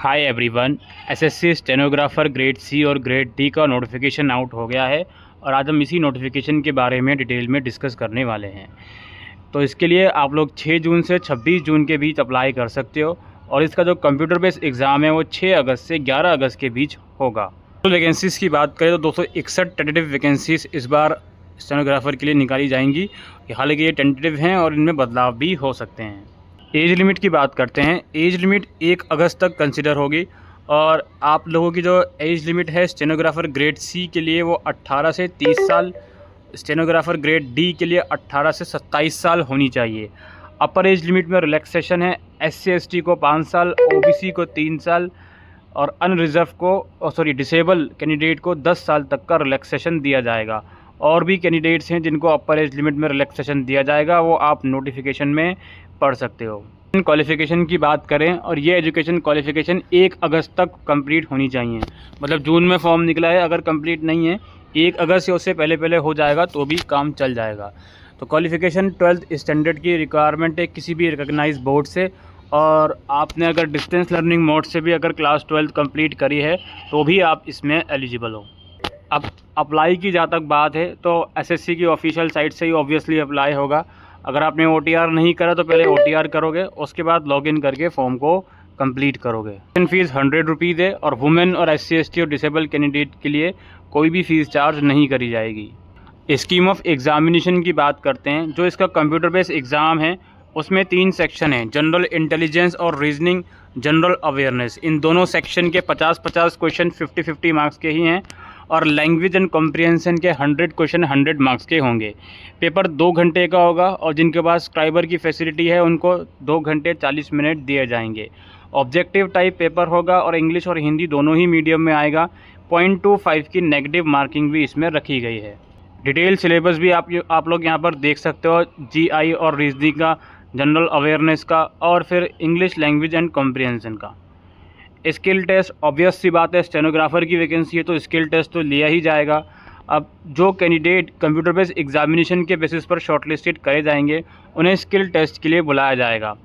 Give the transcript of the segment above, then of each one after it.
हाय everyone. SSC stenographer grade C और grade D का notification out हो गया है और आज हम इसी नोटिफिकेशन के बारे में डिटेल में डिस्कस करने वाले हैं। तो इसके लिए आप लोग 6 जून से 26 जून के बीच अप्लाई कर सकते हो और इसका जो कंप्यूटर बेस्ड एग्ज़ाम है वो 6 अगस्त से 11 अगस्त के बीच होगा। तो वैकेंसीज़ की बात करें तो 261 टेंटेटिव वैकेंसीज़ इस बार स्टेनोग्राफर के लिए निकाली जाएंगी। हालांकि ये टेंटेटिव हैं और इनमें बदलाव भी हो सकते हैं। एज लिमिट की बात करते हैं। एज लिमिट 1 अगस्त तक कंसिडर होगी और आप लोगों की जो एज लिमिट है स्टेनोग्राफर ग्रेड सी के लिए वो 18 से 30 साल, स्टेनोग्राफर ग्रेड डी के लिए 18 से 27 साल होनी चाहिए। अपर एज लिमिट में रिलैक्सेशन है। SC/ST को 5 साल, OBC को 3 साल और अनरिजर्व को डिसेबल कैंडिडेट को 10 साल तक का रिलैक्सेशन दिया जाएगा। और भी कैंडिडेट्स हैं जिनको अपर एज लिमिट में रिलैक्सेशन दिया जाएगा, वो आप नोटिफिकेशन में पढ़ सकते हो। क्वालिफ़िकेशन की बात करें और ये एजुकेशन क्वालिफ़िकेशन 1 अगस्त तक कंप्लीट होनी चाहिए। मतलब जून में फॉर्म निकला है, अगर कंप्लीट नहीं है 1 अगस्त से उससे पहले हो जाएगा तो भी काम चल जाएगा। तो क्वालिफ़िकेशन 12th स्टैंडर्ड की रिक्वायरमेंट है किसी भी रिकॉग्नाइज बोर्ड से, और आपने अगर डिस्टेंस लर्निंग मोड से भी अगर क्लास 12 कंप्लीट करी है तो भी आप इसमें एलिजिबल हो। अब अप्लाई की जहाँ तक बात है तो एसएससी की ऑफिशियल साइट से ही ऑब्वियसली अप्लाई होगा। अगर आपने OTR नहीं करा तो पहले OTR करोगे, उसके बाद लॉगिन करके फॉर्म को कंप्लीट करोगे। फीस 100 रुपीज़ है और वुमेन और SC/ST और डिसेबल कैंडिडेट के लिए कोई भी फ़ीस चार्ज नहीं करी जाएगी। स्कीम ऑफ एग्जामिनेशन की बात करते हैं। जो इसका कंप्यूटर बेस्ड एग्ज़ाम है उसमें 3 सेक्शन हैं, जनरल इंटेलिजेंस और रीजनिंग, जनरल अवेयरनेस। इन दोनों सेक्शन के 50-50 क्वेश्चन 50-50 मार्क्स के ही हैं और लैंग्वेज एंड कॉम्प्रिहेंशन के 100 क्वेश्चन 100 मार्क्स के होंगे। पेपर 2 घंटे का होगा और जिनके पास स्क्राइबर की फैसिलिटी है उनको 2 घंटे 40 मिनट दिए जाएंगे। ऑब्जेक्टिव टाइप पेपर होगा और इंग्लिश और हिंदी दोनों ही मीडियम में आएगा। 0.25 की नेगेटिव मार्किंग भी इसमें रखी गई है। डिटेल सिलेबस भी आप लोग यहाँ पर देख सकते हो। GI और रीजनिंग का, जनरल अवेयरनेस का और फिर इंग्लिश लैंग्वेज एंड कॉम्प्रिहेंशन का। स्किल टेस्ट ऑब्वियस सी बात है, स्टेनोग्राफर की वैकेंसी है तो स्किल टेस्ट तो लिया ही जाएगा। अब जो कैंडिडेट कंप्यूटर बेस्ड एग्जामिनेशन के बेसिस पर शॉर्टलिस्टेड करे जाएंगे उन्हें स्किल टेस्ट के लिए बुलाया जाएगा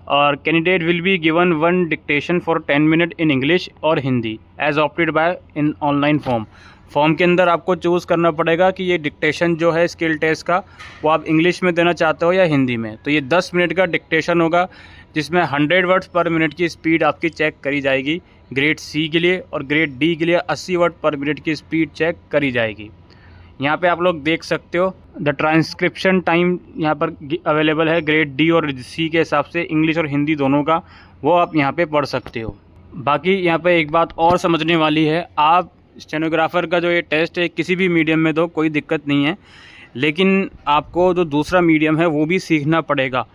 और candidate will be given 1 dictation for 10 minute in English और हिंदी एज ऑप्टेड बाय इन ऑनलाइन फॉर्म के अंदर आपको चूज़ करना पड़ेगा कि ये डिक्टेशन जो है स्किल टेस्ट का वो आप इंग्लिश में देना चाहते हो या हिंदी में। तो ये 10 मिनट का डिक्टेशन होगा जिसमें 100 वर्ड्स पर मिनट की स्पीड आपकी चेक करी जाएगी ग्रेड सी के लिए, और ग्रेड डी के लिए 80 वर्ड पर मिनट की स्पीड चेक करी जाएगी। यहाँ पे आप लोग देख सकते हो द ट्रांसक्रिप्शन टाइम यहाँ पर अवेलेबल है ग्रेड डी और सी के हिसाब से, इंग्लिश और हिंदी दोनों का, वो आप यहाँ पे पढ़ सकते हो। बाकी यहाँ पे एक बात और समझने वाली है, आप स्टेनोग्राफर का जो ये टेस्ट है किसी भी मीडियम में दो, कोई दिक्कत नहीं है, लेकिन आपको जो दूसरा मीडियम है वो भी सीखना पड़ेगा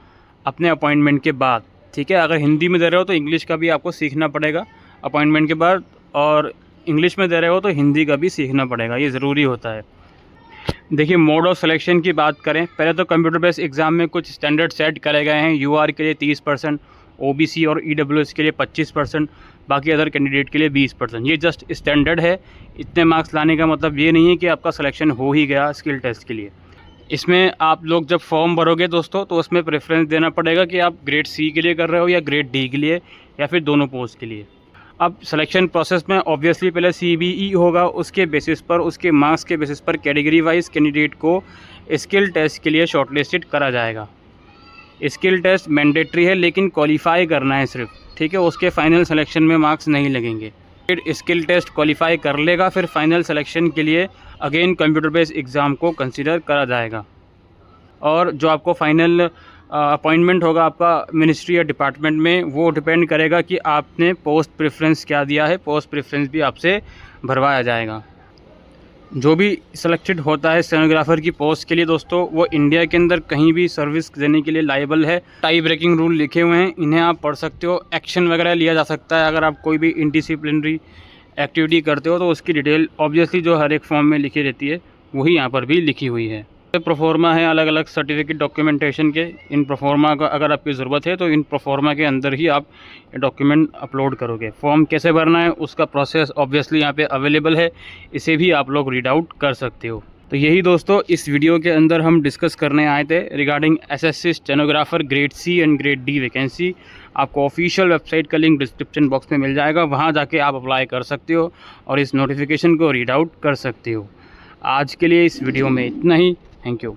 अपने अपॉइंटमेंट के बाद। ठीक है, अगर हिंदी में दे रहे हो तो इंग्लिश का भी आपको सीखना पड़ेगा अपॉइंटमेंट के बाद, और इंग्लिश में दे रहे हो तो हिंदी का भी सीखना पड़ेगा, ये ज़रूरी होता है। देखिए, मोड ऑफ सिलेक्शन की बात करें, पहले तो कंप्यूटर बेस्ड एग्ज़ाम में कुछ स्टैंडर्ड सेट करे गए हैं। UR के लिए 30%, OBC और EWS के लिए 25%, बाकी अदर कैंडिडेट के लिए 20%। ये जस्ट स्टैंडर्ड है। इतने मार्क्स लाने का मतलब ये नहीं है कि आपका सिलेक्शन हो ही गया स्किल टेस्ट के लिए। इसमें आप लोग जब फॉर्म भरोगे दोस्तों तो उसमें प्रेफरेंस देना पड़ेगा कि आप ग्रेड सी के लिए कर रहे हो या ग्रेड डी के लिए या फिर दोनों पोस्ट के लिए। अब सिलेक्शन प्रोसेस में ऑब्वियसली पहले CBE होगा, उसके बेसिस पर, उसके मार्क्स के बेसिस पर कैटेगरी वाइज कैंडिडेट को स्किल टेस्ट के लिए शॉर्टलिस्टेड करा जाएगा। स्किल टेस्ट मैंडेटरी है लेकिन क्वालिफाई करना है सिर्फ, ठीक है, उसके फाइनल सिलेक्शन में मार्क्स नहीं लगेंगे। फिर स्किल टेस्ट क्वालिफाई कर लेगा, फिर फाइनल सिलेक्शन के लिए अगेन कंप्यूटर बेस्ड एग्ज़ाम को कंसिडर करा जाएगा। और जो आपको फाइनल अपॉइंटमेंट होगा आपका मिनिस्ट्री या डिपार्टमेंट में, वो डिपेंड करेगा कि आपने पोस्ट प्रेफरेंस क्या दिया है। पोस्ट प्रेफरेंस भी आपसे भरवाया जाएगा। जो भी सिलेक्टेड होता है स्टेनोग्राफर की पोस्ट के लिए दोस्तों, वो इंडिया के अंदर कहीं भी सर्विस देने के लिए लायबल है। टाई ब्रेकिंग रूल लिखे हुए हैं, इन्हें आप पढ़ सकते हो। एक्शन वगैरह लिया जा सकता है अगर आप कोई भी इनडिसिप्लिनरी एक्टिविटी करते हो तो उसकी डिटेल ऑब्वियसली जो हर एक फॉर्म में लिखी रहती है वही यहाँ पर भी लिखी हुई है। प्रोफॉर्मा है अलग अलग सर्टिफिकेट डॉक्यूमेंटेशन के। इन प्रोफॉर्मा का अगर आपकी ज़रूरत है तो इन प्रोफॉर्मा के अंदर ही आप डॉक्यूमेंट अपलोड करोगे। फॉर्म कैसे भरना है उसका प्रोसेस ऑब्वियसली यहाँ पे अवेलेबल है, इसे भी आप लोग रीड आउट कर सकते हो। तो यही दोस्तों इस वीडियो के अंदर हम डिस्कस करने आए थे regarding SSC stenographer grade C and grade D vacancy. आपको ऑफिशियल वेबसाइट का लिंक डिस्क्रिप्शन बॉक्स में मिल जाएगा, वहाँ जाके आप अप्लाई कर सकते हो और इस नोटिफिकेशन को रीड आउट कर सकते हो। आज के लिए इस वीडियो में इतना ही। Thank you.